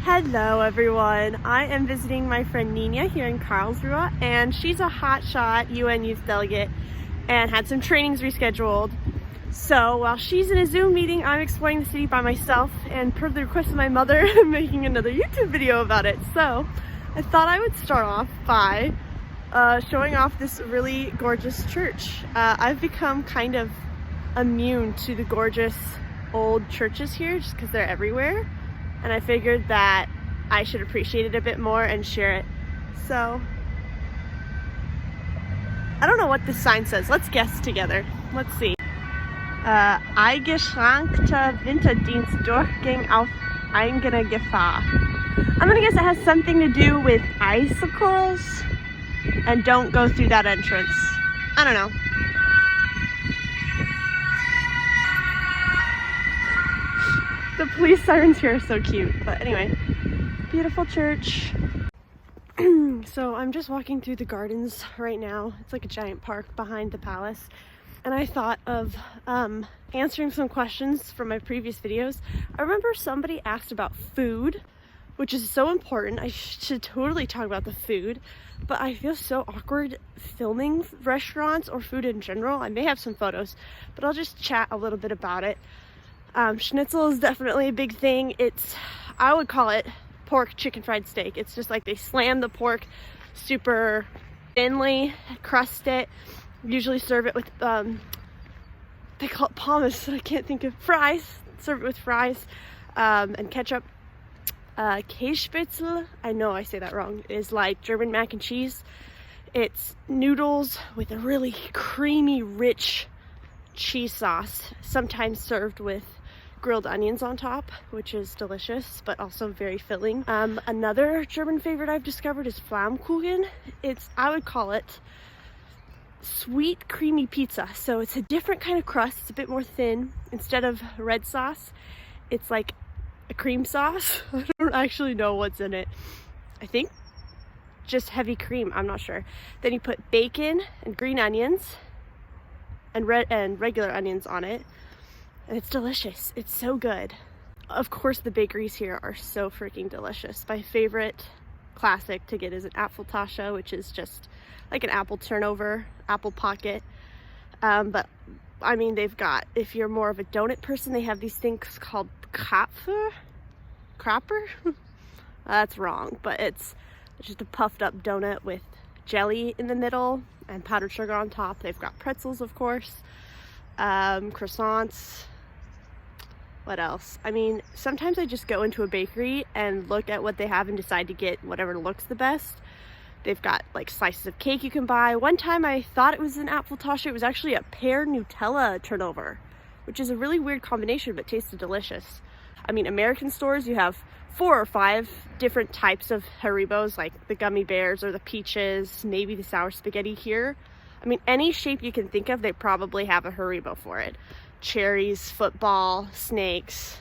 Hello everyone, I am visiting my friend Nina here in Karlsruhe, and she's a hotshot UN youth delegate and had some trainings rescheduled. So while she's in a Zoom meeting, I'm exploring the city by myself, and per the request of my mother, I'm making another YouTube video about it. So I thought I would start off by showing off this really gorgeous church. I've become kind of immune to the gorgeous old churches here just because they're everywhere. And I figured that I should appreciate it a bit more and share it. So, I don't know what this sign says. Let's guess together. Let's see. Eingeschränkter Winterdienstdurchgang auf eigene Gefahr. I'm gonna guess it has something to do with icicles and don't go through that entrance. I don't know. The police sirens here are so cute, but anyway, beautiful church. So I'm just walking through the gardens right now. It's like a giant park behind the palace, and I thought of answering some questions from my previous videos. I remember somebody asked about food, which is so important. I should totally talk about the food, but I feel so awkward filming restaurants or food in general. I may have some photos, but I'll just chat a little bit about it. Schnitzel is definitely a big thing. I would call it pork chicken fried steak. It's just like they slam the pork super thinly, crust it, usually serve it with, they call it pommes, I can't think of, fries, serve it with fries, and ketchup. Käsespätzle, I know I say that wrong, is like German mac and cheese. It's noodles with a really creamy, rich cheese sauce, sometimes served with grilled onions on top, which is delicious but also very filling. Another German favorite I've discovered is Flammkuchen. I would call it sweet creamy pizza. So it's a different kind of crust. It's a bit more thin. Instead of red sauce, it's like a cream sauce. I don't actually know what's in it. I think just heavy cream, I'm not sure. Then you put bacon and green onions and regular onions on it, and it's delicious. It's so good. Of course, the bakeries here are so freaking delicious. My favorite classic to get is an Apfeltasche, which is just like an apple turnover, apple pocket. But I mean, they've got, if you're more of a donut person, they have these things called Krapper? That's wrong, but it's just a puffed up donut with jelly in the middle and powdered sugar on top. They've got pretzels, of course, croissants. What else? I mean, sometimes I just go into a bakery and look at what they have and decide to get whatever looks the best. They've got like slices of cake you can buy. One time I thought it was an Apfeltasche. It was actually a pear Nutella turnover, which is a really weird combination but tasted delicious. I mean, American stores, you have 4 or 5 different types of Haribos, like the gummy bears or the peaches, maybe the sour spaghetti. Here, I mean, any shape you can think of, they probably have a Haribo for it. Cherries, football, snakes,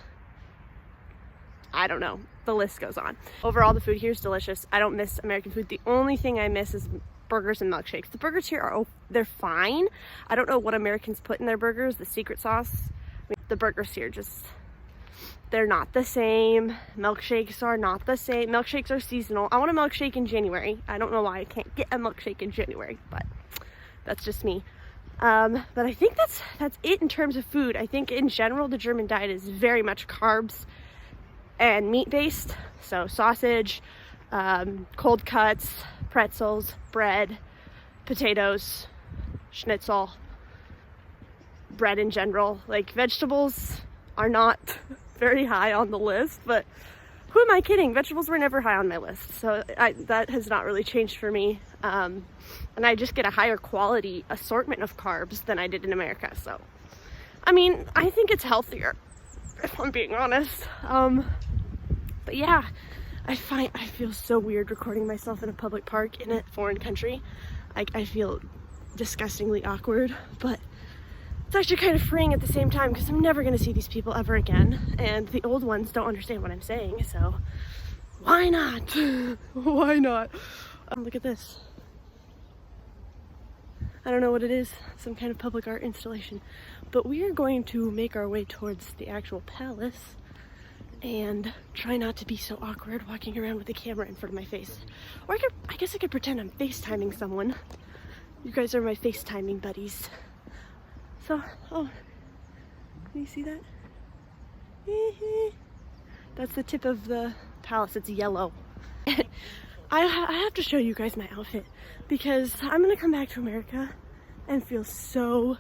I don't know, the list goes on. Overall, the food here is delicious. I don't miss American food. The only thing I miss is burgers and milkshakes. The burgers here they're fine. I don't know what Americans put in their burgers, the secret sauce. I mean, the burgers here they're not the same. Milkshakes are not the same. Milkshakes are seasonal. I want a milkshake in January. I don't know why I can't get a milkshake in January, but that's just me. But I think that's it in terms of food. I think in general, the German diet is very much carbs and meat based. So sausage, cold cuts, pretzels, bread, potatoes, schnitzel, bread in general. Like, vegetables are not very high on the list, but who am I kidding? Vegetables were never high on my list, so that has not really changed for me. And I just get a higher quality assortment of carbs than I did in America. So, I mean, I think it's healthier, if I'm being honest. But yeah, I feel so weird recording myself in a public park in a foreign country. I feel disgustingly awkward, but it's actually kind of freeing at the same time because I'm never going to see these people ever again, and the old ones don't understand what I'm saying, so why not? Why not? Look at this. I don't know what it is, some kind of public art installation, but we are going to make our way towards the actual palace and try not to be so awkward walking around with the camera in front of my face. Or I guess I could pretend I'm FaceTiming someone. You guys are my FaceTiming buddies. So, oh, can you see that? That's the tip of the palace. It's yellow. I have to show you guys my outfit because I'm gonna come back to America and feel so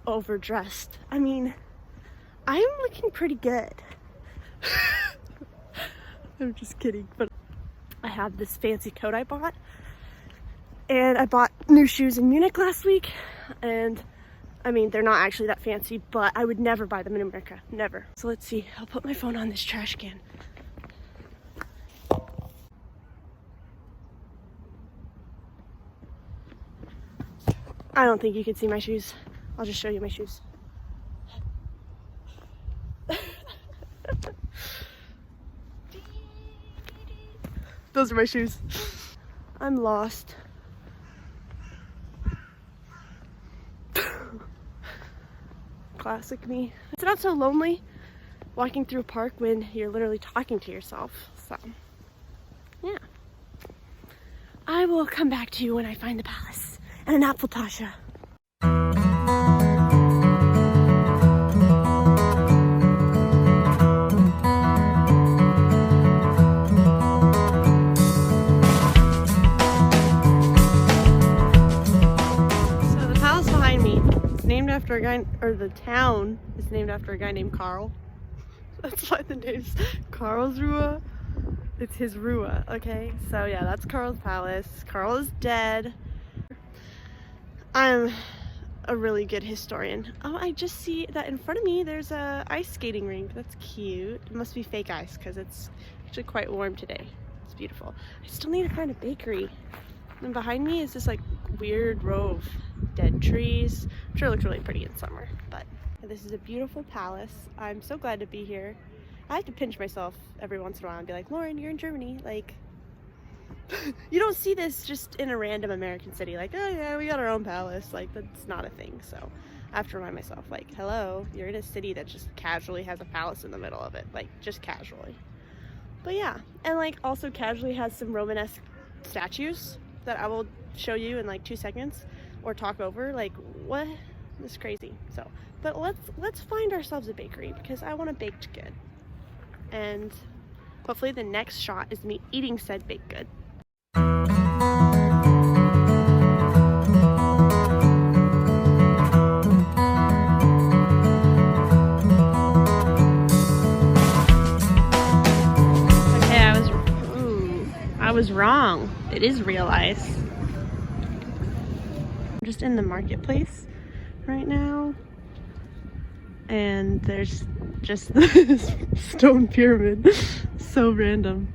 overdressed. I mean, I'm looking pretty good. I'm just kidding, but I have this fancy coat I bought, and I bought new shoes in Munich last week, and I mean, they're not actually that fancy, but I would never buy them in America, never. So let's see, I'll put my phone on this trash can. I don't think you can see my shoes. I'll just show you my shoes. Those are my shoes. I'm lost. Classic me. It's not so lonely walking through a park when you're literally talking to yourself. So, yeah. I will come back to you when I find the palace and an Apfeltasche. After a guy, or the town is named after a guy named Karl. That's why the name's Karlsruhe. It's his Ruhe, okay? So yeah, that's Karl's palace. Karl is dead. I'm a really good historian. Oh, I just see that in front of me there's a ice skating rink. That's cute. It must be fake ice because it's actually quite warm today. It's beautiful. I still need to find a bakery. And behind me is this like weird row of dead trees. I'm sure it looks really pretty in summer, but this is a beautiful palace. I'm so glad to be here. I have to pinch myself every once in a while and be like, Lauren, you're in Germany. Like, you don't see this just in a random American city. Like, oh yeah, we got our own palace. Like, that's not a thing. So I have to remind myself, like, hello, you're in a city that just casually has a palace in the middle of it. Like, just casually. But yeah, and like also casually has some Romanesque statues that I will show you in like 2 seconds or talk over. Like, what? This is crazy. So, but let's find ourselves a bakery because I want a baked good, and hopefully the next shot is me eating said baked good. I was wrong. It is real ice. I'm just in the marketplace right now, and there's just this stone pyramid. So random.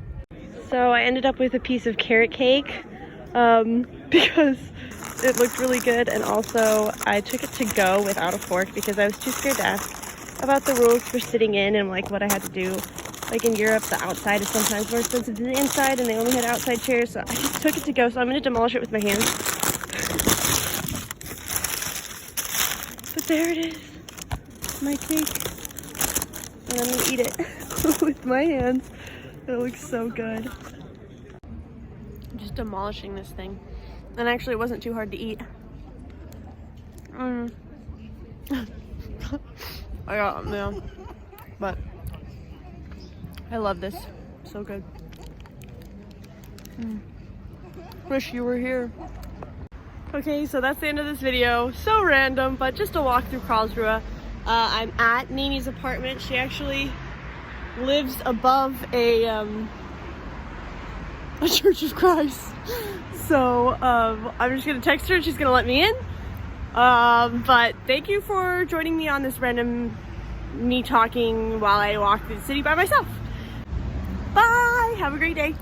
So I ended up with a piece of carrot cake because it looked really good, and also I took it to go without a fork because I was too scared to ask about the rules for sitting in and like what I had to do. Like in Europe, the outside is sometimes more expensive than the inside, and they only had outside chairs, so I just took it to go, so I'm going to demolish it with my hands. But there it is, my cake, and I'm going to eat it with my hands. It looks so good. I'm just demolishing this thing, and actually it wasn't too hard to eat. I got it now, but I love this. So good. Wish you were here. Okay, so that's the end of this video. So random, but just a walk through Karlsruhe. I'm at Nini's apartment. She actually lives above a Church of Christ. So I'm just gonna text her and she's gonna let me in. But thank you for joining me on this random me talking while I walk through the city by myself. Bye! Have a great day.